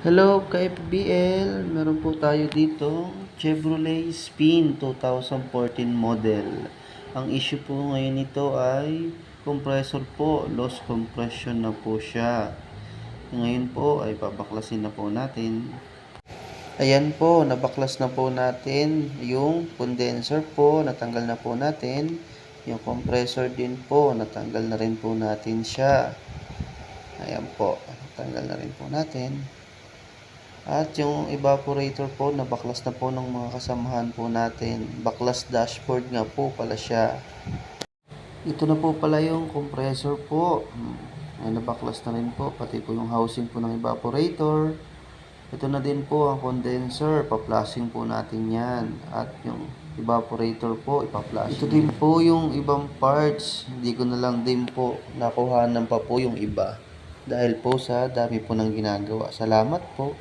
Hello ka-FBL, meron po tayo dito Chevrolet Spin 2014 model. Ang issue po ngayon nito ay compressor po, loss compression na po siya. Ngayon po ay babaklasin na po natin. Ayan po, nabaklas na po natin yung condenser po, natanggal na po natin. Yung compressor din po, natanggal na rin po natin siya. Ayan po, natanggal na rin po natin. At yung evaporator po, nabaklas na po ng mga kasamahan po natin. Baklas dashboard nga po pala siya. Ito na po pala yung compressor po. Ay nabaklas na rin po. Pati po yung housing po ng evaporator. Ito na din po ang condenser. Pa-flushing po natin yan. At yung evaporator po, ipa-flushing. Ito din po yung ibang parts. Hindi ko na lang din po nakuhanan pa po yung iba. Dahil po sa dami po ng ginagawa. Salamat po.